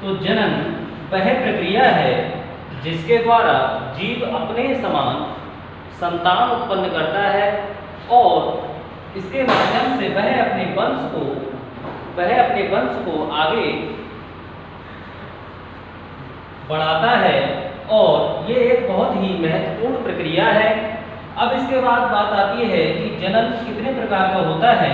तो जनन वह प्रक्रिया है जिसके द्वारा जीव अपने समान संतान उत्पन्न करता है और इसके माध्यम से वह अपने वंश को आगे बढ़ाता है और ये एक बहुत ही महत्वपूर्ण प्रक्रिया है। अब इसके बाद बात आती है कि जनन कितने प्रकार का होता है।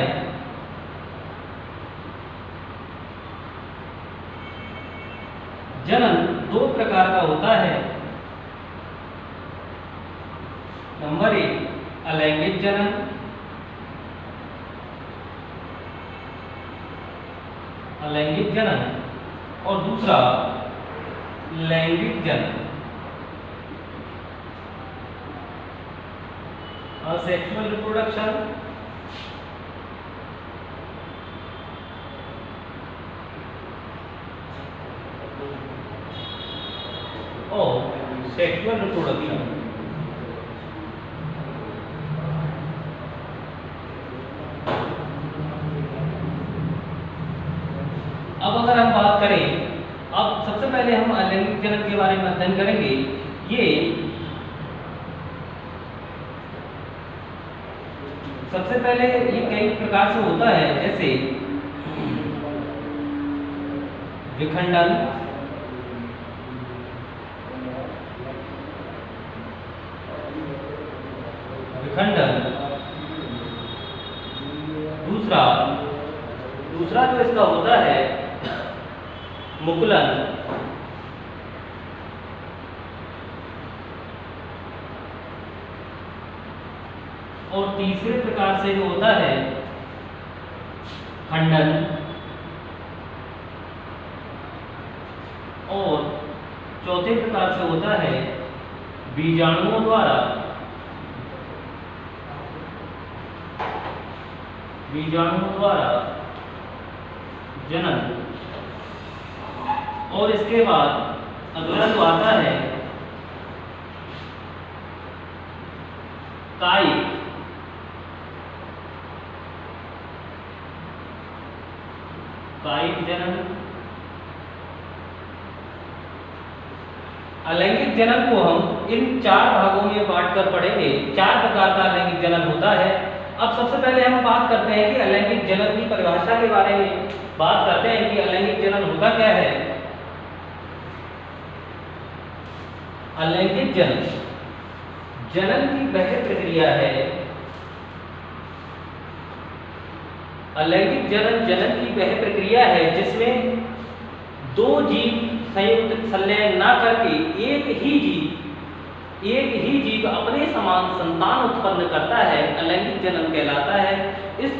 जनन दो प्रकार का होता है। नंबर 1 अलैंगिक जनन, और दूसरा लैंगिक जनन, सेक्सुअल रिप्रोडक्शन। और सेक्सुअल रिप्रोडक्शन। अब अगर हम बात करें, अब सबसे पहले हम अलैंगिक जनन के बारे में अध्ययन करेंगे। ये सबसे पहले ये कई प्रकार से होता है, जैसे विखंडन, दूसरा जो इसका होता है मुकुलन, और तीसरे प्रकार से जो होता है खंडन, और चौथे प्रकार से होता है बीजाणुओं द्वारा जनन। और इसके बाद अगला जो आता है कायिक जनन। अलैंगिक जनन को हम इन 4 भागों में बांटकर पढ़ेंगे। 4 प्रकार का अलैंगिक जनन होता है। अब सबसे पहले हम बात करते हैं कि अलैंगिक जनन की परिभाषा के बारे में बात करते हैं कि अलैंगिक जनन होता क्या है। अलैंगिक जनन की वह प्रक्रिया है। अलैंगिक जनन की वह प्रक्रिया है जिसमें 2 जीव संयुक्त संलयन ना करके एक ही जीव अपने समान संतान उत्पन्न करता है, अलैंगिक जनन कहलाता है। इस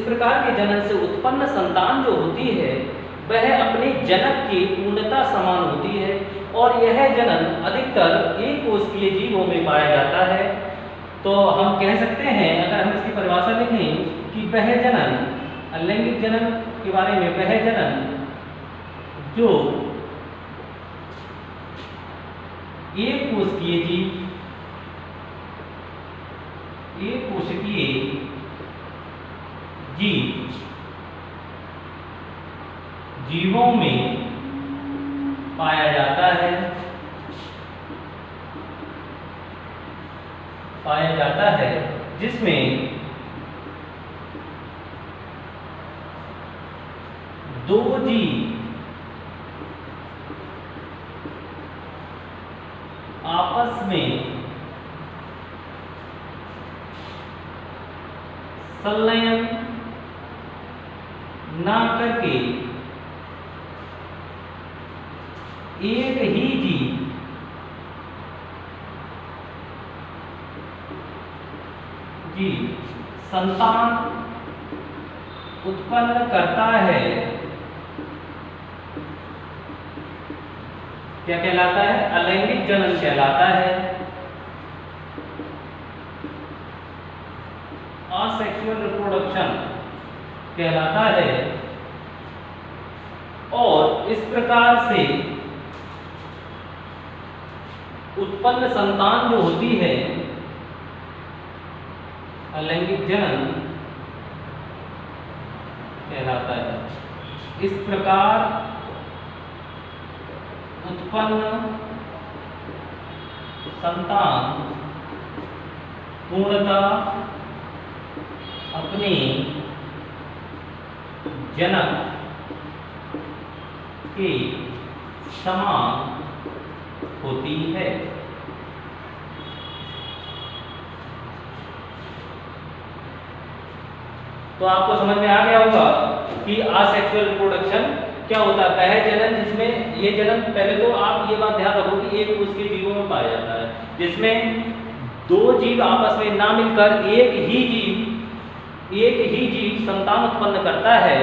प्रकार के जनन से उत्पन्न संतान जो होती है वह अपने जनक की पूर्णता समान होती है और यह जनन अधिकतर एक कोशिकीय जीवों में पाया जाता है। तो हम कह सकते हैं, अगर हम इसकी परिभाषा लिखें, कि वह जनन, अलैंगिक जनन के बारे में, वह जनन जो एक कोशिकीय जीवों में पाया जाता है जिसमें 2 जीव आपस में संलयन ना करके एक ही जीव संतान उत्पन्न करता है, क्या कहलाता है? अलैंगिक जनन कहलाता है। असेक्सुअल रिप्रोडक्शन कहलाता है। और इस प्रकार से उत्पन्न संतान जो होती है अलैंगिक जनन कहलाता है। इस प्रकार उत्पन्न संतान पूर्णतः अपने जनक के समान होती है। तो आपको समझ में आ गया होगा कि असेक्सुअल रिप्रोडक्शन क्या होता है। वह जनन जिसमें ये जनन, पहले तो आप ये बात ध्यान रखो कि एक उसके जीवों में पाया जाता है जिसमें दो जीव आपस में ना मिलकर एक ही जीव संतान उत्पन्न करता है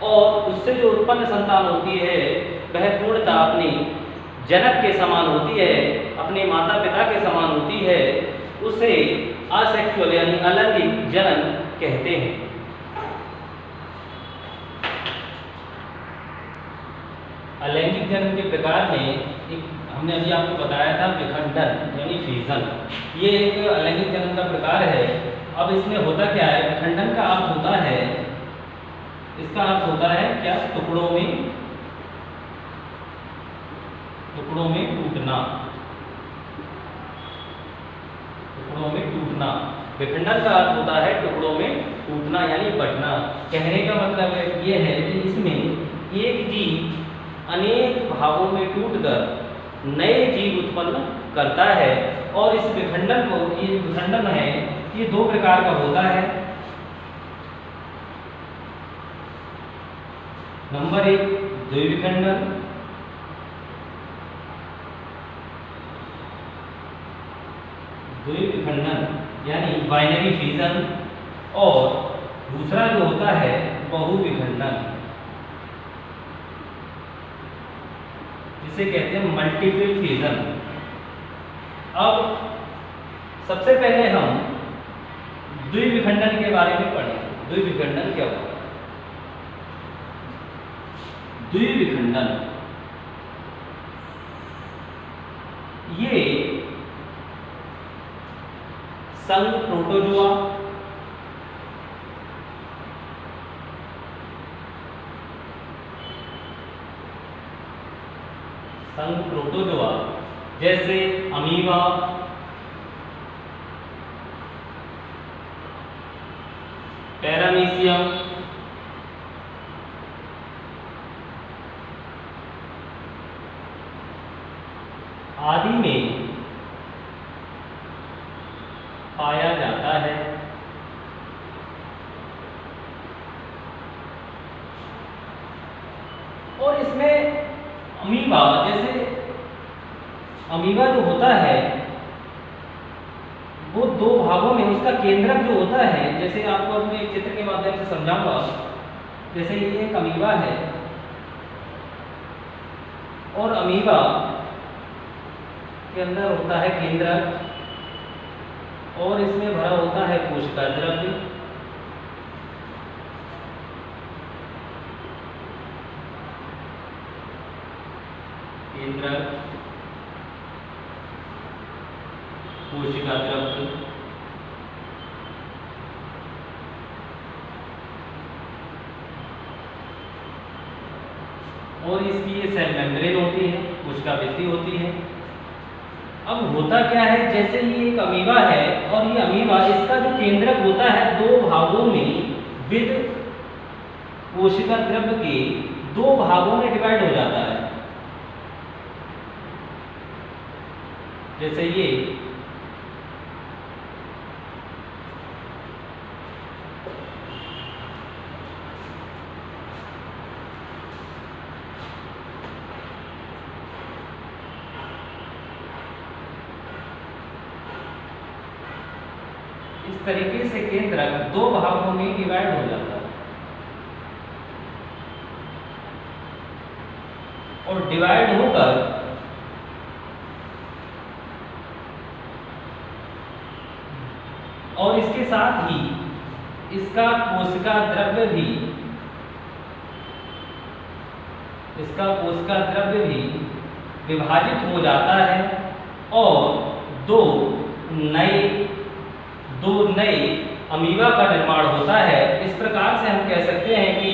और उससे जो उत्पन्न संतान होती है वह पूर्णतः अपने जनक के समान होती है, अपने माता पिता के समान होती है। उसे असेक्सुअल यानी अलैंगिक जनन कहते हैं। अलैंगिक जनन के प्रकार में एक हमने अभी आपको बताया था विखंडन यानी फ्यूजन, ये एक अलैंगिक जनन का प्रकार है। अब इसमें होता क्या है, विखंडन का अर्थ होता है, इसका अर्थ होता है क्या, टुकड़ों में टूटना, टुकड़ों में टूटना। विखंडन का अर्थ होता है टुकड़ों में टूटना यानी बंटना। कहने का मतलब ये है कि इसमें एक जीव अनेक भागों में टूटकर नए जीव उत्पन्न करता है। और इस विखंडन को, ये विखंडन है, ये दो प्रकार का होता है। नंबर 1 द्विविखंडन, यानी बाइनरी फ्यूजन, और दूसरा जो होता है बहुविखंडन, जिसे कहते हैं मल्टीपल फ्यूजन। अब सबसे पहले हम द्विविखंडन के बारे में पढ़ें। द्विविखंडन क्या होता है? द्विविखंडन ये संघ प्रोटोजोआ, जैसे अमीबा, पैरामीशियम, आदि में पाया जाता है। और इसमें अमीबा, जैसे अमीबा जो होता है वो दो भागों में, उसका केंद्रक जो होता है, जैसे आपको अपने एक चित्र के माध्यम से समझाऊंगा। जैसे ये एक अमीबा है और अमीबा के अंदर होता है केंद्रक और इसमें भरा होता है कोशिका द्रव्य। केंद्रक, कोशिका द्रव्य, और इसकी ये सेल मेम्ब्रेन होती है, कोशिका भित्ति होती है। अब होता क्या है, जैसे ये एक अमीबा है और ये अमीबा, इसका जो केंद्रक होता है दो भागों में विद कोशिका द्रव्य के दो भागों में डिवाइड हो जाता है। जैसे ये इस तरीके से केंद्रक दो भागों में डिवाइड हो जाता है और डिवाइड होकर और इसके साथ ही इसका कोशिका द्रव्य भी, विभाजित हो जाता है और दो नए अमीबा का निर्माण होता है। इस प्रकार से हम कह सकते हैं कि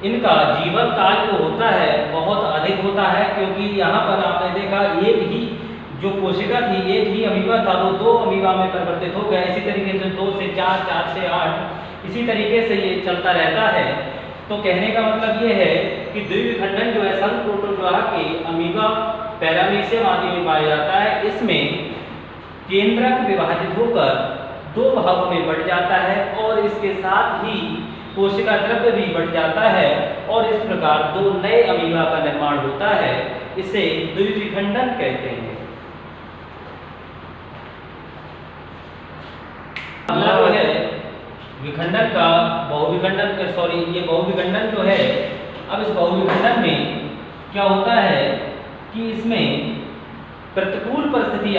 इनका जीवन काल जो होता है बहुत अधिक होता है, क्योंकि यहाँ पर आपने देखा एक ही जो कोशिका थी, एक ही अमीबा था, वो 2 अमीबा में परिवर्तित हो गया। इसी तरीके से 2 से 4, 4 से 8 इसी तरीके से ये चलता रहता है। तो कहने का मतलब ये है कि द्विविखंडन जो है संघ प्रोटोजोआ के अमीबा पैरामीशियम आदि में पाया जाता है। इसमें केंद्रक विभाजित होकर 2 भागों में बढ़ जाता है और इसके साथ ही कोशिका द्रव्य भी बढ़ जाता है और इस प्रकार 2 नए अमीबा का निर्माण होता है। इसे द्विविखंडन कहते हैं। अगला जो है विखंडन का बहुविखंडन, ये बहुविखंडन जो है, अब इस बहुविखंडन में क्या होता है कि इसमें प्रतिकूल परिस्थिति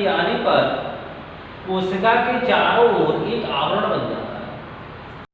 आने पर कोशिका के चारों ओर एक आवरण बन जाता है।